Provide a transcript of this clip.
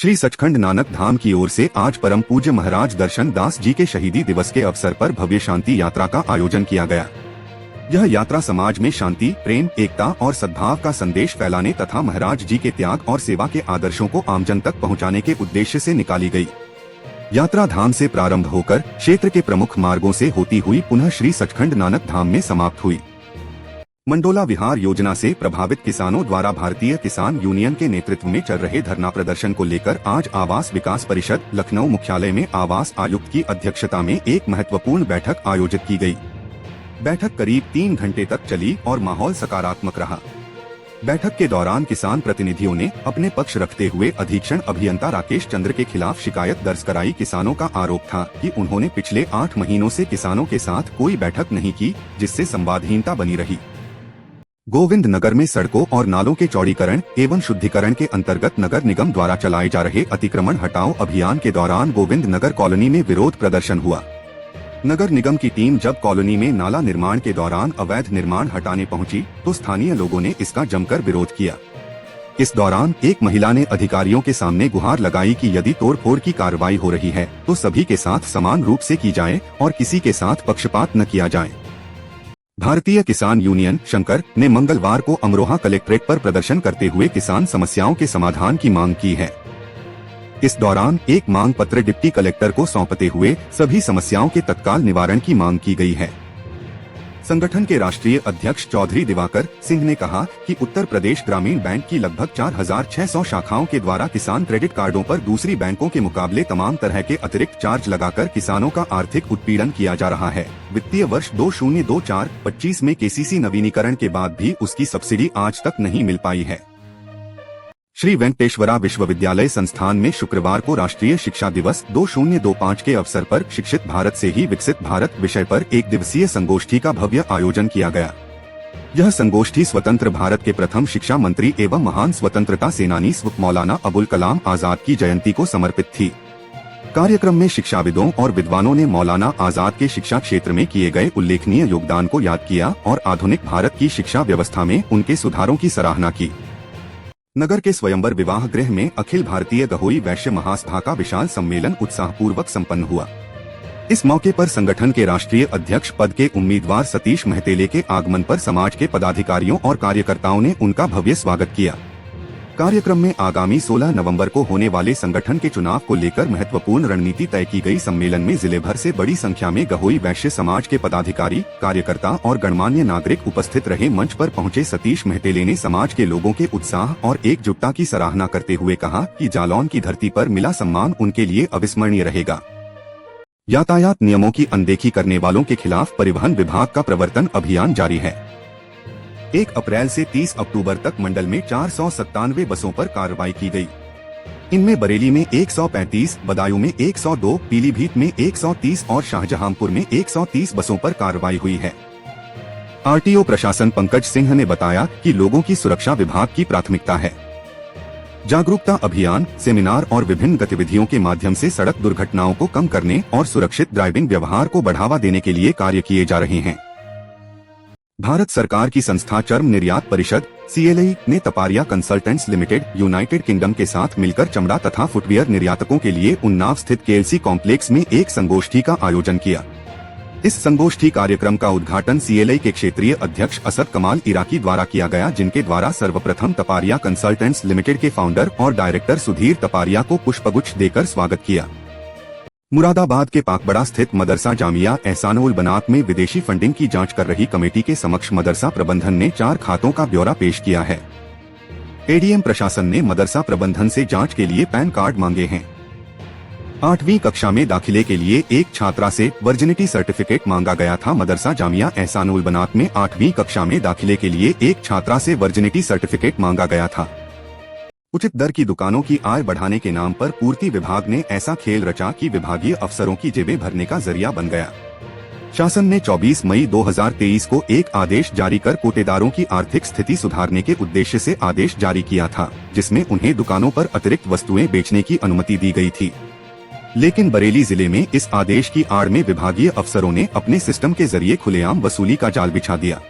श्री सचखंड नानक धाम की ओर से आज परम पूज्य महाराज दर्शन दास जी के शहीदी दिवस के अवसर पर भव्य शांति यात्रा का आयोजन किया गया। यह यात्रा समाज में शांति, प्रेम, एकता और सद्भाव का संदेश फैलाने तथा महाराज जी के त्याग और सेवा के आदर्शों को आमजन तक पहुंचाने के उद्देश्य से निकाली गई। यात्रा धाम से प्रारंभ होकर क्षेत्र के प्रमुख मार्गों से होती हुई पुनः श्री सचखंड नानक धाम में समाप्त हुई। मंडोला विहार योजना से प्रभावित किसानों द्वारा भारतीय किसान यूनियन के नेतृत्व में चल रहे धरना प्रदर्शन को लेकर आज आवास विकास परिषद लखनऊ मुख्यालय में आवास आयुक्त की अध्यक्षता में एक महत्वपूर्ण बैठक आयोजित की गई। बैठक करीब 3 घंटे तक चली और माहौल सकारात्मक रहा। बैठक के दौरान किसान प्रतिनिधियों ने अपने पक्ष रखते हुए अधीक्षण अभियंता राकेश चंद्र के खिलाफ शिकायत दर्ज कराई। किसानों का आरोप था कि उन्होंने पिछले 8 महीनों से किसानों के साथ कोई बैठक नहीं की, जिससे संवादहीनता बनी रही। गोविंद नगर में सड़कों और नालों के चौड़ीकरण एवं शुद्धिकरण के अंतर्गत नगर निगम द्वारा चलाए जा रहे अतिक्रमण हटाओ अभियान के दौरान गोविंद नगर कॉलोनी में विरोध प्रदर्शन हुआ। नगर निगम की टीम जब कॉलोनी में नाला निर्माण के दौरान अवैध निर्माण हटाने पहुंची तो स्थानीय लोगों ने इसका जमकर विरोध किया। इस दौरान एक महिला ने अधिकारियों के सामने गुहार लगाई कि यदि तोड़फोड़ की कार्रवाई हो रही है तो सभी के साथ समान रूप से की जाए और किसी के साथ पक्षपात न किया जाए। भारतीय किसान यूनियन शंकर ने मंगलवार को अमरोहा कलेक्ट्रेट पर प्रदर्शन करते हुए किसान समस्याओं के समाधान की मांग की है। इस दौरान एक मांग पत्र डिप्टी कलेक्टर को सौंपते हुए सभी समस्याओं के तत्काल निवारण की मांग की गई है। संगठन के राष्ट्रीय अध्यक्ष चौधरी दिवाकर सिंह ने कहा कि उत्तर प्रदेश ग्रामीण बैंक की लगभग 4600 शाखाओं के द्वारा किसान क्रेडिट कार्डों पर दूसरी बैंकों के मुकाबले तमाम तरह के अतिरिक्त चार्ज लगाकर किसानों का आर्थिक उत्पीड़न किया जा रहा है। वित्तीय वर्ष 2024-25 में केसीसी नवीनीकरण के बाद भी उसकी सब्सिडी आज तक नहीं मिल पाई है। श्री वेंकटेश्वरा विश्वविद्यालय संस्थान में शुक्रवार को राष्ट्रीय शिक्षा दिवस 2025 के अवसर पर शिक्षित भारत से ही विकसित भारत विषय पर एक दिवसीय संगोष्ठी का भव्य आयोजन किया गया। यह संगोष्ठी स्वतंत्र भारत के प्रथम शिक्षा मंत्री एवं महान स्वतंत्रता सेनानी स्व मौलाना अबुल कलाम आजाद की जयंती को समर्पित थी। कार्यक्रम में शिक्षाविदों और विद्वानों ने मौलाना आजाद के शिक्षा क्षेत्र में किए गए उल्लेखनीय योगदान को याद किया और आधुनिक भारत की शिक्षा व्यवस्था में उनके सुधारों की सराहना की। नगर के स्वयंवर विवाह गृह में अखिल भारतीय गहोई वैश्य महासभा का विशाल सम्मेलन उत्साहपूर्वक संपन्न हुआ। इस मौके पर संगठन के राष्ट्रीय अध्यक्ष पद के उम्मीदवार सतीश महतेले के आगमन पर समाज के पदाधिकारियों और कार्यकर्ताओं ने उनका भव्य स्वागत किया। कार्यक्रम में आगामी 16 नवंबर को होने वाले संगठन के चुनाव को लेकर महत्वपूर्ण रणनीति तय की गई। सम्मेलन में जिले भर से बड़ी संख्या में गहोई वैश्य समाज के पदाधिकारी, कार्यकर्ता और गणमान्य नागरिक उपस्थित रहे। मंच पर पहुंचे सतीश महतेले ने समाज के लोगों के उत्साह और एकजुटता की सराहना करते हुए कहा कि जालौन की धरती पर मिला सम्मान उनके लिए अविस्मरणीय रहेगा। यातायात नियमों की अनदेखी करने वालों के खिलाफ परिवहन विभाग का प्रवर्तन अभियान जारी है। 1 अप्रैल से 30 अक्टूबर तक मंडल में 497 बसों पर कार्रवाई की गई। इनमें बरेली में 135, बदायूं में 102, पीलीभीत में 130 और शाहजहांपुर में 130 बसों पर कार्रवाई हुई है। आरटीओ प्रशासन पंकज सिंह ने बताया कि लोगों की सुरक्षा विभाग की प्राथमिकता है। जागरूकता अभियान, सेमिनार और विभिन्न गतिविधियों के माध्यम से सड़क दुर्घटनाओं को कम करने और सुरक्षित ड्राइविंग व्यवहार को बढ़ावा देने के लिए कार्य किए जा रहे हैं। भारत सरकार की संस्था चर्म निर्यात परिषद CLI ने Taparia consultants limited United kingdom के साथ मिलकर चमड़ा तथा फुटवियर निर्यातकों के लिए उन्नाव स्थित KLC कॉम्प्लेक्स में एक संगोष्ठी का आयोजन किया। इस संगोष्ठी कार्यक्रम का उद्घाटन CLI के क्षेत्रीय अध्यक्ष असद कमाल इराकी द्वारा किया गया, जिनके द्वारा सर्वप्रथम तपारिया कंसल्टेंट्स लिमिटेड के फाउंडर और डायरेक्टर सुधीर तपारिया को पुष्पगुच्छ देकर स्वागत किया। मुरादाबाद के पाकबड़ा स्थित मदरसा जामिया एहसानुल बनात में विदेशी फंडिंग की जांच कर रही कमेटी के समक्ष मदरसा प्रबंधन ने 4 खातों का ब्यौरा पेश किया है। ADM प्रशासन ने मदरसा प्रबंधन से जांच के लिए पैन कार्ड मांगे हैं। 8वीं कक्षा में दाखिले के लिए एक छात्रा से वर्जिनिटी सर्टिफिकेट मांगा गया था। मदरसा जामिया एहसानुल बनात में 8वीं कक्षा में दाखिले के लिए एक छात्रा से वर्जिनिटी सर्टिफिकेट मांगा गया था। उचित दर की दुकानों की आय बढ़ाने के नाम पर पूर्ति विभाग ने ऐसा खेल रचा कि विभागीय अफसरों की जेबें भरने का जरिया बन गया। शासन ने 24 मई 2023 को एक आदेश जारी कर कोटेदारों की आर्थिक स्थिति सुधारने के उद्देश्य से आदेश जारी किया था, जिसमें उन्हें दुकानों पर अतिरिक्त वस्तुएं बेचने की अनुमति दी गई थी। लेकिन बरेली जिले में इस आदेश की आड़ में विभागीय अफसरों ने अपने सिस्टम के जरिए खुलेआम वसूली का जाल बिछा दिया।